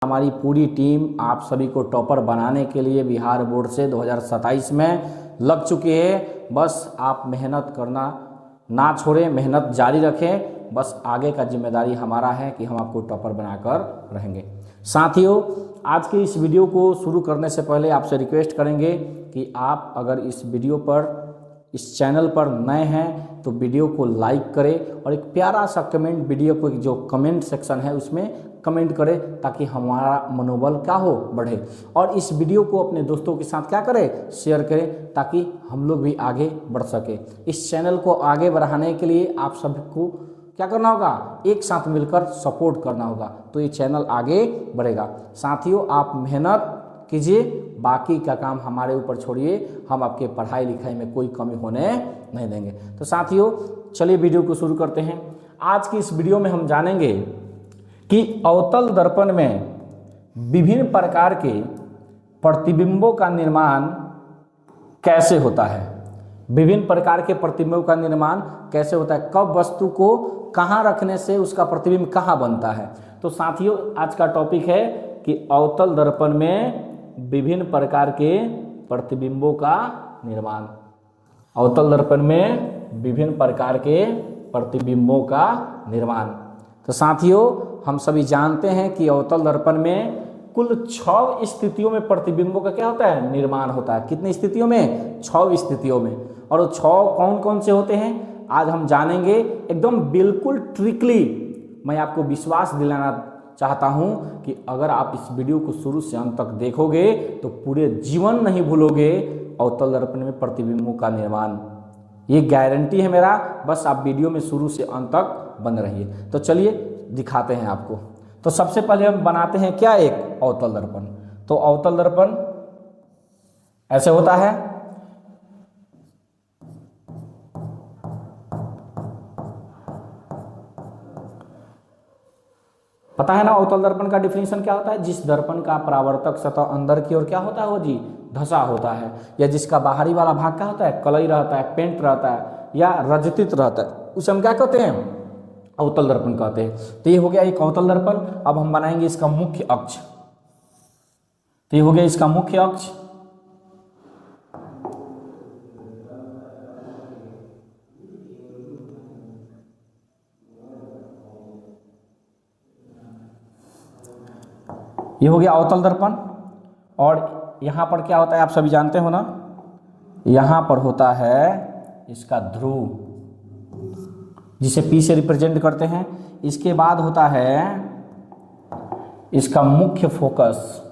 हमारी पूरी टीम आप सभी को टॉपर बनाने के लिए बिहार बोर्ड से 2027 में लग चुकी है। बस आप मेहनत करना ना छोड़ें, मेहनत जारी रखें। बस आगे का जिम्मेदारी हमारा है कि हम आपको टॉपर बनाकर रहेंगे। साथियों, आज की इस वीडियो को शुरू करने से पहले आपसे रिक्वेस्ट करेंगे कि आप अगर इस वीडियो पर, इस चैनल पर नए हैं तो वीडियो को लाइक करें और एक प्यारा सा कमेंट, वीडियो को जो कमेंट सेक्शन है उसमें कमेंट करें, ताकि हमारा मनोबल क्या हो, बढ़े। और इस वीडियो को अपने दोस्तों के साथ क्या करें, शेयर करें, ताकि हम लोग भी आगे बढ़ सके। इस चैनल को आगे बढ़ाने के लिए आप सबको क्या करना होगा, एक साथ मिलकर सपोर्ट करना होगा, तो ये चैनल आगे बढ़ेगा। साथियों, आप मेहनत कीजिए, बाकी का काम हमारे ऊपर छोड़िए, हम आपके पढ़ाई लिखाई में कोई कमी होने नहीं देंगे। तो साथियों, चलिए वीडियो को शुरू करते हैं। आज की इस वीडियो में हम जानेंगे कि अवतल दर्पण में विभिन्न प्रकार के प्रतिबिंबों का निर्माण कैसे होता है। विभिन्न प्रकार के प्रतिबिंबों का निर्माण कैसे होता है, कब वस्तु को कहाँ रखने से उसका प्रतिबिंब कहाँ बनता है। तो साथियों, आज का टॉपिक है कि अवतल दर्पण में विभिन्न प्रकार के प्रतिबिंबों का निर्माण। अवतल दर्पण में विभिन्न प्रकार के प्रतिबिंबों का निर्माण। तो साथियों, हम सभी जानते हैं कि अवतल दर्पण में कुल 6 स्थितियों में प्रतिबिंबों का क्या होता है, निर्माण होता है। कितनी स्थितियों में, 6 स्थितियों में। और वो 6 कौन कौन से होते हैं आज हम जानेंगे, एकदम बिल्कुल ट्रिकली। मैं आपको विश्वास दिलाना चाहता हूं कि अगर आप इस वीडियो को शुरू से अंत तक देखोगे तो पूरे जीवन नहीं भूलोगे अवतल दर्पण में प्रतिबिंबों का निर्माण। ये गारंटी है मेरा। बस आप वीडियो में शुरू से अंत तक बन रहिए। तो चलिए दिखाते हैं आपको। तो सबसे पहले हम बनाते हैं क्या, एक अवतल दर्पण। तो अवतल दर्पण ऐसे होता है। पता है ना अवतल दर्पण का डिफिनेशन क्या होता है, जिस दर्पण का परावर्तक सतह अंदर की ओर क्या होता है, वो जी धंसा होता है, या जिसका बाहरी वाला भाग क्या होता है, कलई रहता है, पेंट रहता है या रजतित रहता है, उसे हम क्या कहते हैं, अवतल दर्पण कहते हैं। तो ये हो गया एक अवतल दर्पण। अब हम बनाएंगे इसका मुख्य अक्ष। तो ये हो गया इसका मुख्य अक्ष। ये हो गया अवतल दर्पण। और यहाँ पर क्या होता है आप सभी जानते हो ना, यहाँ पर होता है इसका ध्रुव, जिसे P से रिप्रेजेंट करते हैं। इसके बाद होता है इसका मुख्य फोकस।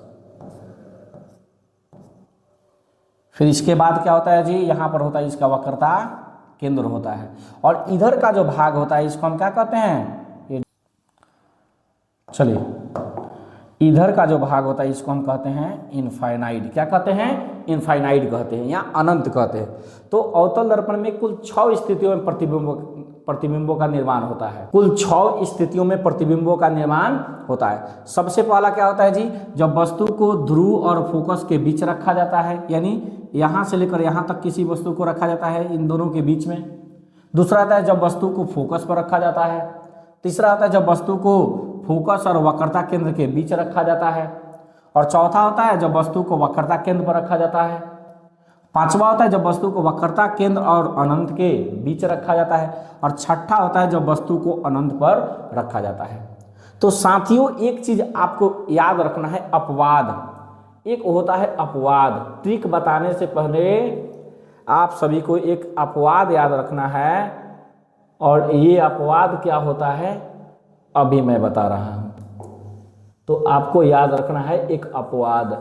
फिर इसके बाद क्या होता है जी, यहाँ पर होता है इसका वक्रता केंद्र होता है। और इधर का जो भाग होता है इसको हम क्या कहते हैं, चलिए इधर का जो भाग होता है इसको हम कहते हैं इनफाइनाइट। क्या कहते हैं, इनफाइनाइट कहते हैं या अनंत कहते हैं। तो अवतल दर्पण में कुल 6 स्थितियों में प्रतिबिंबों का निर्माण होता है। कुल 6 स्थितियों में प्रतिबिंबों का निर्माण होता है। सबसे पहला क्या होता है जी, जब वस्तु को ध्रुव और फोकस के बीच रखा जाता है, यानी यहाँ से लेकर यहाँ तक किसी वस्तु को रखा जाता है, इन दोनों के बीच में। दूसरा आता है जब वस्तु को फोकस पर रखा जाता है। तीसरा आता है जब वस्तु को फोकस और वक्रता केंद्र के बीच रखा जाता है। और चौथा होता है जब वस्तु को वक्रता केंद्र पर रखा जाता है। पांचवा होता है जब वस्तु को वक्रता केंद्र और अनंत के बीच रखा जाता है। और छठा होता है जब वस्तु को अनंत पर रखा जाता है। तो साथियों, एक चीज आपको याद रखना है, अपवाद। एक होता है अपवाद। ट्रिक बताने से पहले आप सभी को एक अपवाद याद रखना है, और ये अपवाद क्या होता है अभी मैं बता रहा हूं। तो आपको याद रखना है एक अपवाद।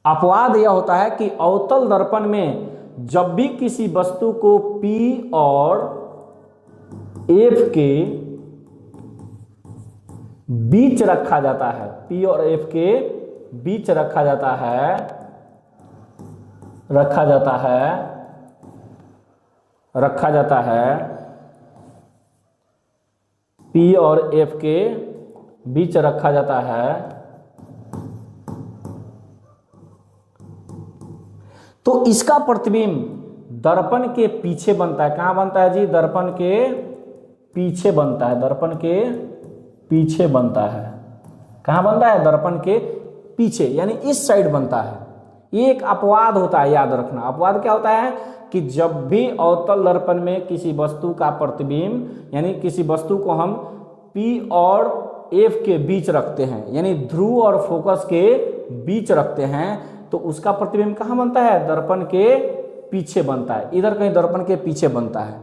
अपवाद यह होता है कि अवतल दर्पण में जब भी किसी वस्तु को P और F के बीच रखा जाता है, P और F के बीच रखा जाता है, P और F के बीच रखा जाता है, तो इसका प्रतिबिंब दर्पण के पीछे बनता है। कहाँ बनता है जी, दर्पण के पीछे बनता है, दर्पण के पीछे बनता है। कहाँ बनता है? दर्पण के पीछे, यानी इस साइड बनता है। ये एक अपवाद होता है, याद रखना। अपवाद क्या होता है कि जब भी अवतल दर्पण में किसी वस्तु का प्रतिबिंब, यानी किसी वस्तु को हम P और F के बीच रखते हैं, यानी ध्रुव और फोकस के बीच रखते हैं, तो उसका प्रतिबिंब कहाँ बनता है? दर्पण के पीछे बनता है, इधर कहीं दर्पण के पीछे बनता है।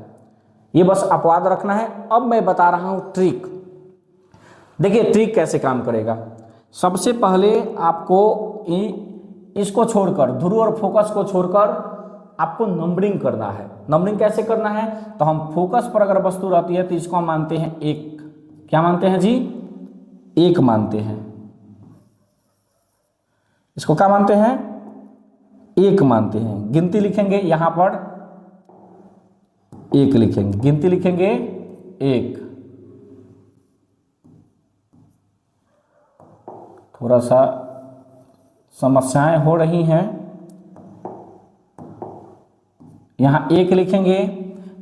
ये बस अपवाद रखना है। अब मैं बता रहा हूं ट्रिक। देखिए ट्रिक कैसे काम करेगा। सबसे पहले आपको इसको छोड़कर, ध्रुव और फोकस को छोड़कर आपको नंबरिंग करना है। नंबरिंग कैसे करना है? तो हम फोकस पर अगर वस्तु रहती है तो इसको हम मानते हैं 1। क्या मानते हैं जी? 1 मानते हैं। इसको क्या मानते हैं? 1 मानते हैं। गिनती लिखेंगे, यहां पर 1 लिखेंगे, गिनती लिखेंगे 1। थोड़ा सा समस्याएं हो रही हैं। यहां 1 लिखेंगे।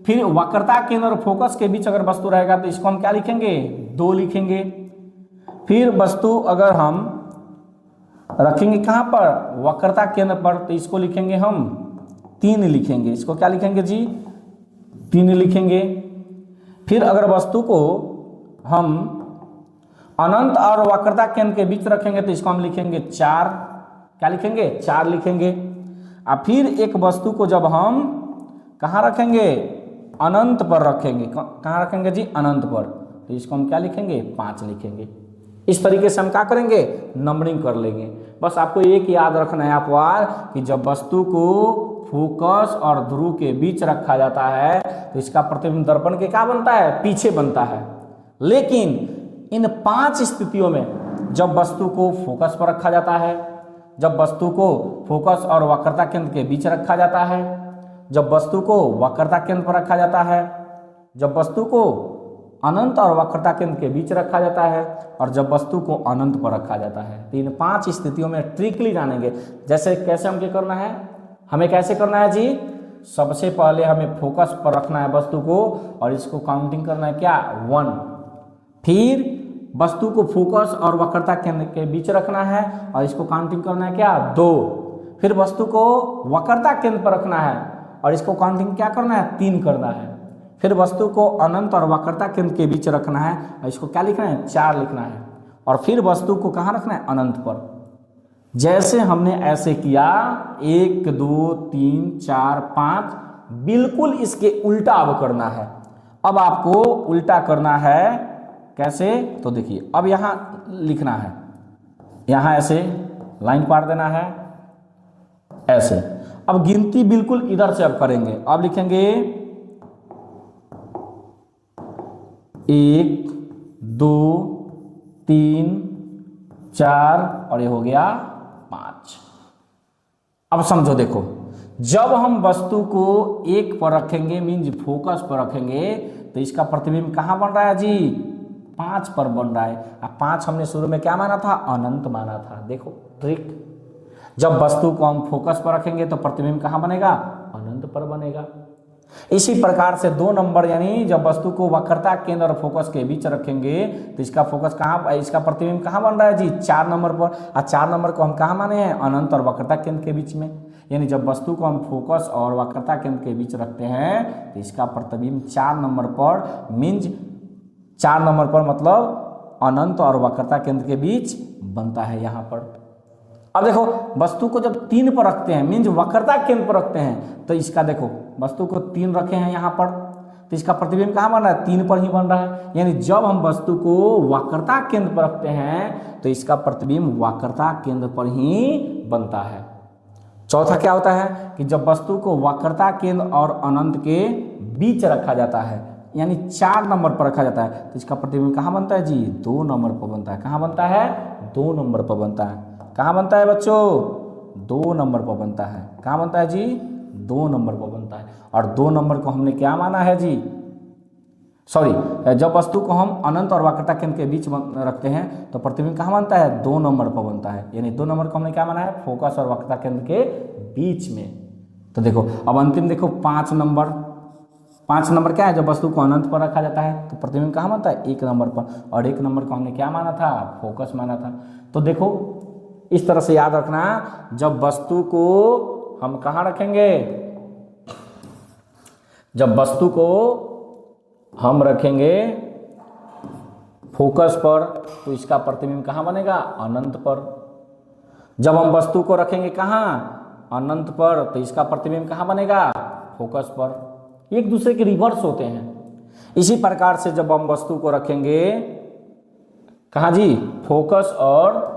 फिर वक्रता केंद्र और फोकस के बीच अगर वस्तु रहेगा तो इसको हम क्या लिखेंगे? 2 लिखेंगे। फिर वस्तु अगर हम रखेंगे कहां पर? वक्रता केंद्र पर, तो इसको लिखेंगे हम 3 लिखेंगे। इसको क्या लिखेंगे जी? 3 लिखेंगे। फिर अगर वस्तु को हम अनंत और वक्रता केंद्र के बीच रखेंगे तो इसको हम लिखेंगे 4। क्या लिखेंगे? 4 लिखेंगे। और फिर एक वस्तु को जब हम कहाँ रखेंगे? अनंत पर रखेंगे। कहाँ रखेंगे जी? अनंत पर, तो इसको हम क्या लिखेंगे? 5 लिखेंगे। इस तरीके से हम क्या करेंगे? नंबरिंग कर लेंगे। बस आपको एक याद रखना है अपवाद, कि जब वस्तु को फोकस और ध्रुव के बीच रखा जाता है तो इसका प्रतिबिंब दर्पण के क्या बनता है? पीछे बनता है। लेकिन इन 5 स्थितियों में, जब वस्तु को फोकस पर रखा जाता है, जब वस्तु को फोकस और वक्रता केंद्र के बीच रखा जाता है, जब वस्तु को वक्रता केंद्र पर रखा जाता है, जब वस्तु को अनंत और वक्रता केंद्र के बीच रखा जाता है, और जब वस्तु को अनंत पर रखा जाता है, तो इन 5 स्थितियों में ट्रिकली जानेंगे। जैसे कैसे हम क्या करना है? हमें कैसे करना है जी? सबसे पहले हमें फोकस पर रखना है वस्तु को, और इसको काउंटिंग करना है क्या? 1। फिर वस्तु को फोकस और वक्रता केंद्र के बीच रखना है, और इसको काउंटिंग करना है क्या? 2। फिर वस्तु को वक्रता केंद्र पर रखना है, और इसको काउंटिंग क्या करना है? 3 करना है। फिर वस्तु को अनंत और वक्रता केंद्र के बीच रखना है, और इसको क्या लिखना है? 4 लिखना है। और फिर वस्तु को कहाँ रखना है? अनंत पर। जैसे हमने ऐसे किया 1 2 3 4 5, बिल्कुल इसके उल्टा अब करना है। अब आपको उल्टा करना है। कैसे? तो देखिए, अब यहां लिखना है, यहां ऐसे लाइन पार देना है, ऐसे। अब गिनती बिल्कुल इधर से अब करेंगे। अब लिखेंगे 1 2 3 4, और ये हो गया 5। अब समझो, देखो, जब हम वस्तु को 1 पर रखेंगे, मीन्स फोकस पर रखेंगे, तो इसका प्रतिबिंब कहाँ बन रहा है जी? 5 पर बन रहा है। अब 5 हमने शुरू में क्या माना था? अनंत माना था। देखो ट्रिक, जब वस्तु को हम फोकस पर रखेंगे तो प्रतिबिंब कहाँ बनेगा? अनंत पर बनेगा। इसी प्रकार से 2 नंबर, यानी जब वस्तु को वक्रता केंद्र और फोकस के बीच रखेंगे तो इसका फोकस कहाँ, इसका प्रतिबिंब कहाँ बन रहा है जी? 4 नंबर पर। और 4 नंबर को हम कहाँ माने हैं? अनंत और वक्रता केंद्र के बीच में। यानी जब वस्तु को हम फोकस और वक्रता केंद्र के बीच रखते हैं तो इसका प्रतिबिंब 4 नंबर पर, मीन्स 4 नंबर पर मतलब अनंत और वक्रता केंद्र के बीच बनता है यहाँ पर। अब देखो, वस्तु को जब 3 पर रखते हैं, मीन्स वक्रता केंद्र पर रखते हैं, तो इसका देखो, वस्तु को 3 रखे हैं यहाँ पर, तो इसका प्रतिबिंब कहाँ बन रहा है? 3 पर ही बन रहा है। यानी जब हम वस्तु को वक्रता केंद्र पर रखते हैं तो इसका प्रतिबिंब वक्रता केंद्र पर ही बनता है। चौथा क्या होता है कि जब वस्तु को वक्रता केंद्र और अनंत के बीच रखा जाता है, यानी 4 नंबर पर रखा जाता है, तो इसका प्रतिबिंब कहाँ बनता है जी? 2 नंबर पर बनता है। कहाँ बनता है? 2 नंबर पर बनता है। कहाँ बनता है बच्चों? 2 नंबर पर बनता है। कहाँ बनता है जी? 2 नंबर पर बनता है। और 2 नंबर को हमने क्या माना है जी? सॉरी, जब वस्तु को हम अनंत और वक्रता केंद्र के बीच रखते हैं तो प्रतिबिंब कहाँ बनता है? 2 नंबर पर बनता है। यानी 2 नंबर को हमने क्या माना है? फोकस और वक्रता केंद्र के बीच में। तो देखो, अब अंतिम देखो 5 नंबर। 5 नंबर क्या है, जब वस्तु को अनंत पर रखा जाता है तो प्रतिबिंब कहाँ बनता है, 1 नंबर पर, और 1 नंबर को हमने क्या माना था, फोकस माना था। तो देखो इस तरह से याद रखना, जब वस्तु को हम कहाँ रखेंगे, जब वस्तु को हम रखेंगे फोकस पर तो इसका प्रतिबिंब कहाँ बनेगा, अनंत पर। जब हम वस्तु को रखेंगे कहाँ, अनंत पर, तो इसका प्रतिबिंब कहाँ बनेगा, फोकस पर। एक दूसरे के रिवर्स होते हैं। इसी प्रकार से जब हम वस्तु को रखेंगे कहाँ जी, फोकस और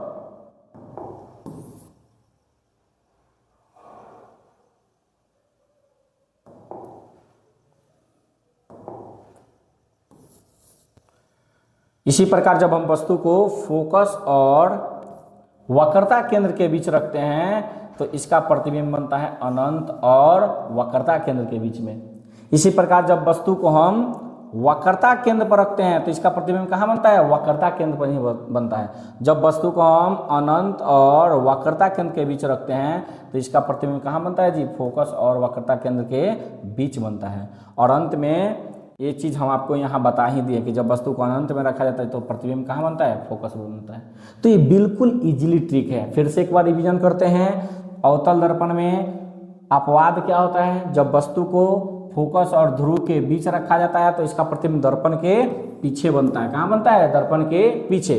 इसी प्रकार जब हम वस्तु को फोकस और वक्रता केंद्र के बीच रखते हैं तो इसका प्रतिबिंब बनता है अनंत और वक्रता केंद्र के बीच में। इसी प्रकार जब वस्तु को हम वक्रता केंद्र पर रखते हैं तो इसका प्रतिबिंब कहाँ बनता है, वक्रता केंद्र पर ही बनता है। जब वस्तु को हम अनंत और वक्रता केंद्र के बीच रखते हैं तो इसका प्रतिबिंब कहाँ बनता है जी, फोकस और वक्रता केंद्र के बीच बनता है। और अंत में ये चीज़ हम आपको यहाँ बता ही दिए कि जब वस्तु को अनंत में रखा जाता है तो प्रतिबिंब कहाँ बनता है, फोकस में बनता है। तो ये बिल्कुल इजीली ट्रिक है। फिर से एक बार रिवीजन करते हैं। अवतल दर्पण में अपवाद क्या होता है, जब वस्तु को फोकस और ध्रुव के बीच रखा जाता है तो इसका प्रतिबिंब दर्पण के पीछे बनता है। कहाँ बनता है, दर्पण के पीछे।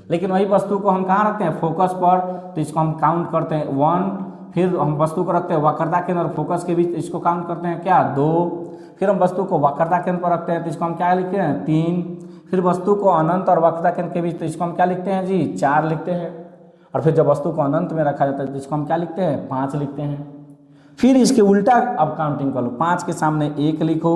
लेकिन वही वस्तु को हम कहाँ रखते हैं, फोकस पर, तो इसको हम काउंट करते हैं 1। फिर हम वस्तु को रखते हैं वक्रता केंद्र और फोकस के बीच, इसको काउंट करते हैं क्या, 2। फिर हम वस्तु को वक्रता केंद्र पर रखते हैं तो इसको हम क्या लिखते हैं, 3। फिर वस्तु को अनंत और वक्रता केंद्र के बीच तो इसको हम क्या लिखते हैं जी, 4 लिखते हैं। और फिर जब वस्तु को अनंत में रखा जाता है तो इसको हम क्या लिखते हैं, 5 लिखते हैं। फिर इसके उल्टा अब काउंटिंग कर लो, 5 के सामने 1 लिखो,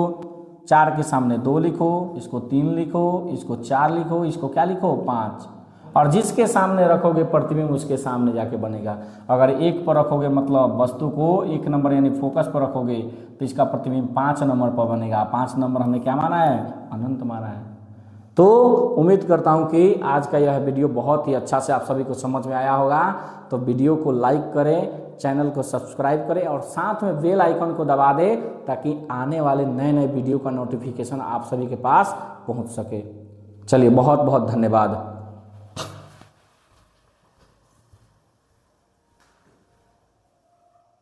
4 के सामने 2 लिखो, इसको 3 लिखो, इसको 4 लिखो, इसको क्या लिखो, 5। और जिसके सामने रखोगे प्रतिबिंब उसके सामने जाके बनेगा। अगर 1 पर रखोगे मतलब वस्तु को 1 नंबर यानी फोकस पर रखोगे तो इसका प्रतिबिंब 5 नंबर पर बनेगा। 5 नंबर हमने क्या माना है, अनंत माना है। तो उम्मीद करता हूँ कि आज का यह वीडियो बहुत ही अच्छा से आप सभी को समझ में आया होगा। तो वीडियो को लाइक करें, चैनल को सब्सक्राइब करें और साथ में बेल आइकन को दबा दें ताकि आने वाले नए नए वीडियो का नोटिफिकेशन आप सभी के पास पहुँच सके। चलिए, बहुत बहुत धन्यवाद।